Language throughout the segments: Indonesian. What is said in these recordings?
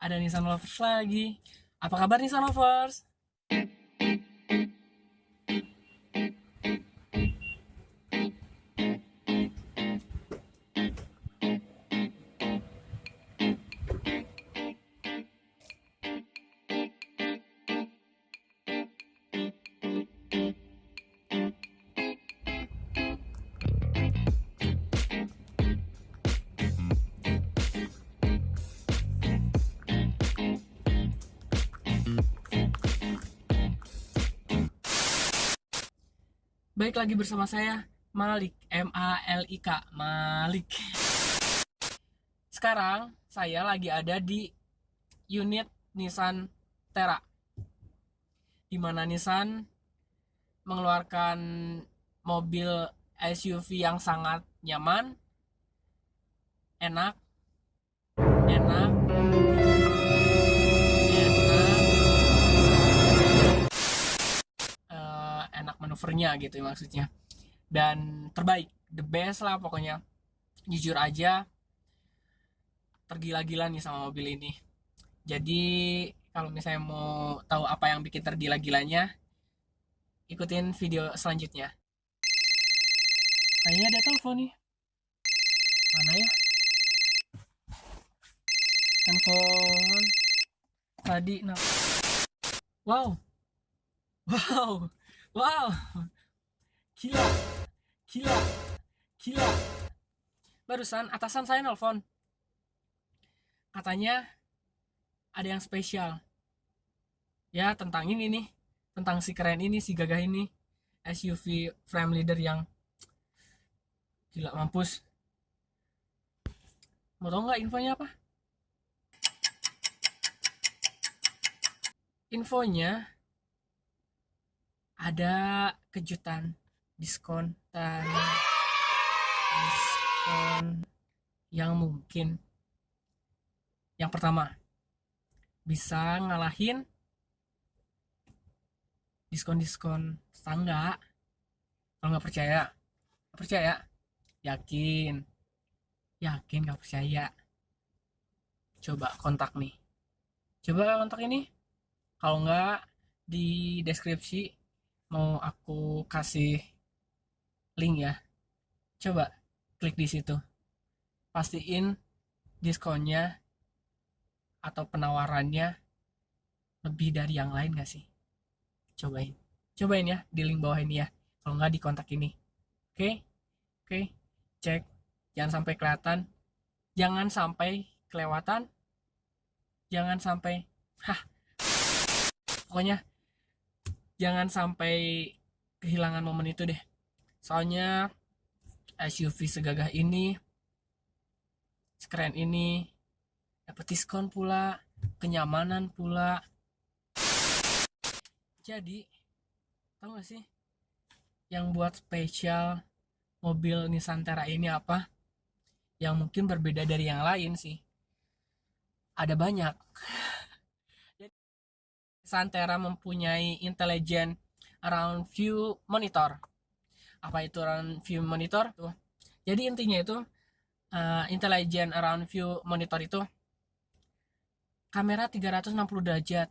Ada Nissan Lovers lagi. Apa kabar Nissan Lovers? Baik lagi bersama saya Malik, Malik, Malik. Sekarang saya lagi ada di unit Nissan Terra, di mana Nissan mengeluarkan mobil SUV yang sangat nyaman, enak, enak, enak manuvernya gitu ya maksudnya. Dan terbaik, the best lah pokoknya. Jujur aja, tergila-gila nih sama mobil ini. Jadi kalau misalnya mau tahu apa yang bikin tergila-gilanya, ikutin video selanjutnya. Kayaknya ada telepon nih. Mana ya? Handphone tadi. Nah. Wow. Wow. Wow. Gila. Gila. Gila. Barusan atasan saya nelpon. Katanya ada yang spesial. Ya, tentang ini nih. Tentang si keren ini, si gagah ini. SUV frame leader yang gila mampus. Mau tau nggak infonya apa? Infonya ada kejutan diskon yang mungkin. Yang pertama, bisa ngalahin diskon-diskon tetangga. Kalau nggak percaya, yakin nggak percaya. Coba kontak nih. Coba kontak ini. Kalau nggak, di deskripsi mau aku kasih link ya. Coba klik di situ. Pastiin diskonnya atau penawarannya lebih dari yang lain nggak sih? Cobain ya di link bawah ini ya. Kalau nggak, di kontak ini. Oke, cek. Jangan sampai kelihatan. Jangan sampai kelewatan. Jangan sampai, pokoknya jangan sampai kehilangan momen itu deh. Soalnya SUV segagah ini, sekeren ini, dapat diskon pula, kenyamanan pula. Jadi, tahu gak sih yang buat spesial mobil Nissan Terra ini apa? Yang mungkin berbeda dari yang lain sih. Ada banyak. Nissan Terra mempunyai intelligent around view monitor. Apa itu around view monitor? Tuh. Jadi intinya itu intelligent around view monitor itu kamera 360 derajat,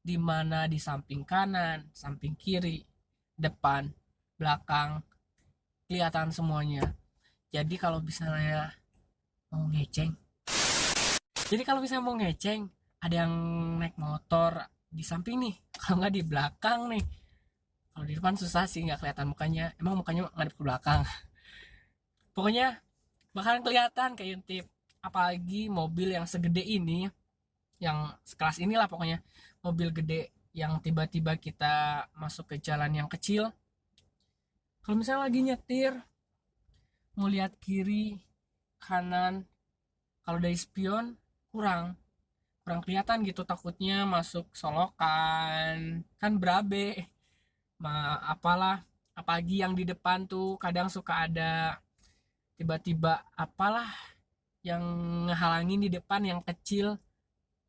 di mana di samping kanan, samping kiri, depan, belakang kelihatan semuanya. Jadi kalau misalnya mau ngeceng, ada yang naik motor di samping nih, kalau nggak di belakang nih. Kalau di depan susah sih, nggak kelihatan mukanya. Emang mukanya ngadep ke belakang. Pokoknya bakalan kelihatan kayak intip. Apalagi mobil yang segede ini, yang sekelas inilah pokoknya. Mobil gede yang tiba-tiba kita masuk ke jalan yang kecil. Kalau misalnya lagi nyetir, mau lihat kiri, kanan, kalau dari spion kurang kelihatan gitu, takutnya masuk solokan kan berabe apalah. Apalagi yang di depan tuh kadang suka ada tiba-tiba apalah yang ngehalangin di depan yang kecil.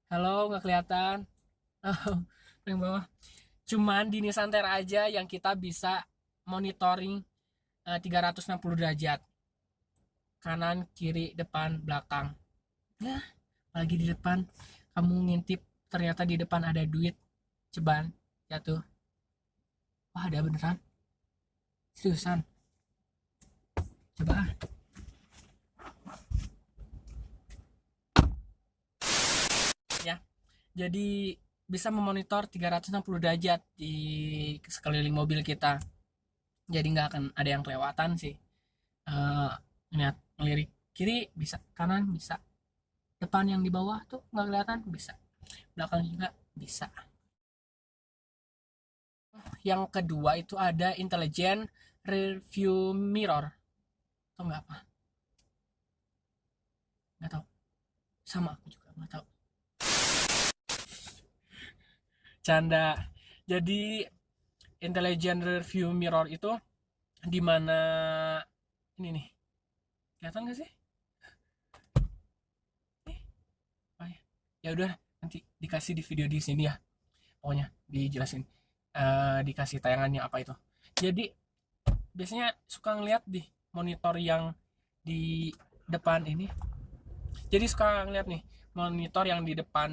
Halo, nggak kelihatan. Oh, yang bawah. Cuman di Nissan Terra aja yang kita bisa monitoring 360 derajat, kanan, kiri, depan, belakang. Nah, apalagi di depan, kamu ngintip ternyata di depan ada duit ceban jatuh. Wah, ada beneran, seriusan, coba ya. Jadi bisa memonitor 360 derajat di sekeliling mobil kita, jadi nggak akan ada yang kelewatan sih. Lihat ngelirik kiri bisa, kanan bisa, depan yang di bawah tuh nggak kelihatan bisa, belakang juga bisa. Yang kedua itu ada intelligent review mirror. Tau nggak apa? Nggak tahu. Sama aku juga nggak tahu. Canda. Jadi intelligent review mirror itu dimana ini nih, kelihatan nggak sih? Oh, ya udah, nanti dikasih di video di sini ya, pokoknya dijelasin, dikasih tayangannya apa itu. Jadi biasanya suka ngeliat di monitor yang di depan ini, jadi suka ngeliat nih monitor yang di depan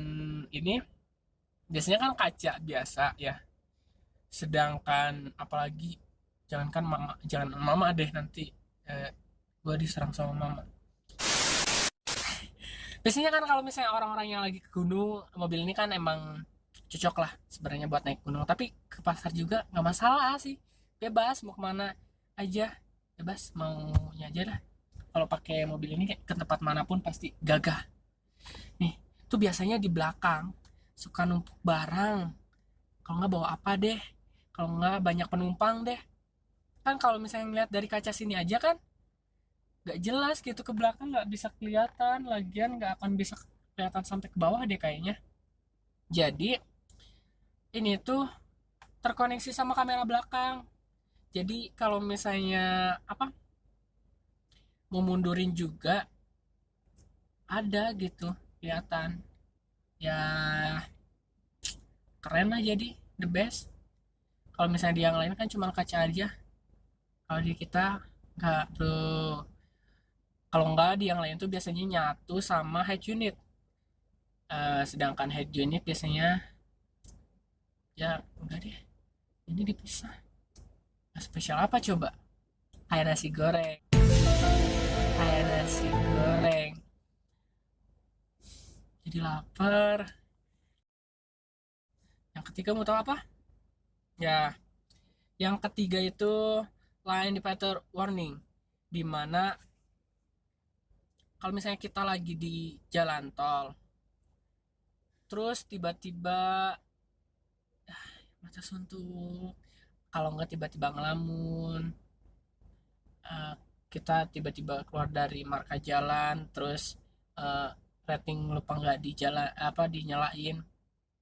ini, biasanya kan kaca biasa ya, sedangkan apalagi jangan mama deh, nanti gue diserang sama mama. Biasanya kan kalau misalnya orang-orang yang lagi ke gunung, mobil ini kan emang cocok lah sebenarnya buat naik gunung, tapi ke pasar juga nggak masalah sih, bebas mau kemana aja, bebas maunya aja lah. Kalau pakai mobil ini ke tempat manapun pasti gagah. Nih, tuh biasanya di belakang suka numpuk barang, kalau nggak bawa apa deh, kalau nggak banyak penumpang deh. Kan kalau misalnya ngeliat dari kaca sini aja kan nggak jelas gitu, ke belakang nggak bisa kelihatan, lagian nggak akan bisa kelihatan sampai ke bawah deh kayaknya. Jadi ini tuh terkoneksi sama kamera belakang, jadi kalau misalnya apa, mau mundurin juga ada gitu, kelihatan ya, keren lah, jadi the best. Kalau misalnya di yang lain kan cuma kaca aja, kalau di kita nggak tuh. Kalau nggak, di yang lain tuh biasanya nyatu sama head unit. Sedangkan head unit biasanya ya enggak deh, ini dipisah. Nah, spesial apa coba? Kayak nasi goreng, kayak nasi goreng, jadi lapar. Yang ketiga mau tahu apa? Ya, yang ketiga itu line indicator warning, dimana kalau misalnya kita lagi di jalan tol, terus tiba-tiba mata suntuk, kalau nggak tiba-tiba ngelamun, eh, kita tiba-tiba keluar dari marka jalan, terus eh, rating lupa nggak di jalan apa dinyalain,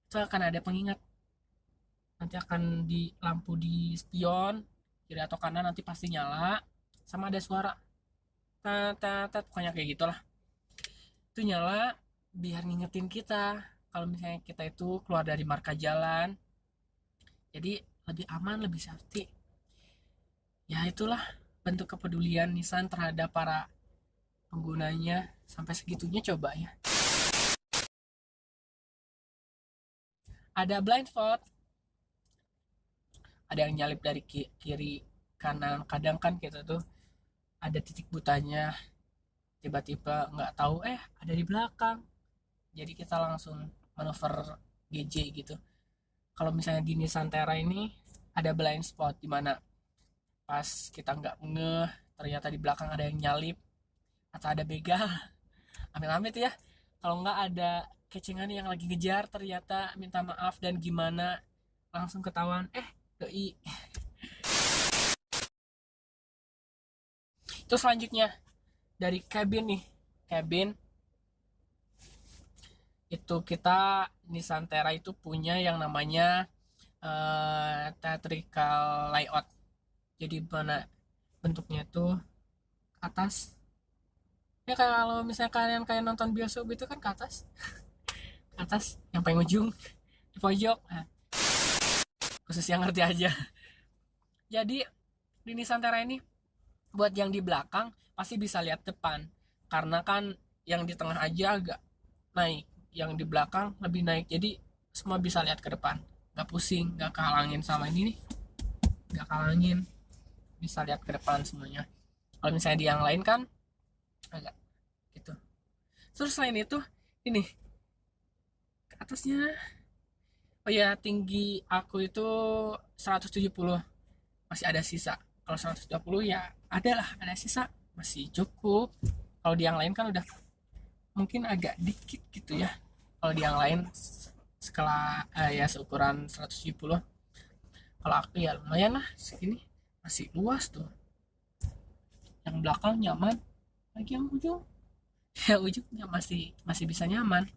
itu akan ada pengingat, nanti akan di lampu di spion kiri atau kanan nanti pasti nyala, sama ada suara tat tat tat, pokoknya kayak gitulah. Itu nyala biar ngingetin kita kalau misalnya kita itu keluar dari marka jalan, jadi lebih aman, lebih safety. Ya itulah bentuk kepedulian Nissan terhadap para penggunanya, sampai segitunya coba ya. Ada blind spot, ada yang nyalip dari kiri kanan, kadang kan kita tuh ada titik butanya, tiba-tiba nggak tahu ada di belakang, jadi kita langsung manuver GJ gitu. Kalau misalnya di Nissan Terra ini ada blind spot, dimana pas kita nggak ngeh ternyata di belakang ada yang nyalip atau ada begal, amit-amit ya, kalau nggak ada kecengan yang lagi ngejar ternyata minta maaf dan gimana, langsung ketahuan doi. Itu selanjutnya dari cabin nih, cabin itu kita Nissan Terra itu punya yang namanya theatrical layout, jadi mana bentuknya tuh atas ya, kalau misalnya kalian kayak nonton bioskop itu kan ke atas, ke atas yang paling ujung di pojok, nah, khusus yang ngerti aja. Jadi di Nissan Terra ini buat yang di belakang pasti bisa lihat depan, karena kan yang di tengah aja agak naik, yang di belakang lebih naik, jadi semua bisa lihat ke depan, nggak pusing, nggak kehalangin sama ini nih, nggak kehalangin, bisa lihat ke depan semuanya. Kalau misalnya di yang lain kan agak gitu. Terus selain itu ini ke atasnya, oh ya, tinggi aku itu 170, masih ada sisa. Kalau 120 ya ada sisa, masih cukup. Kalau di yang lain kan udah mungkin agak dikit gitu ya. Kalau di yang lain skala ya seukuran 170, kalau aku ya lumayan lah segini, masih luas tuh. Yang belakang nyaman, lagi yang ujung ya ujungnya masih masih bisa nyaman.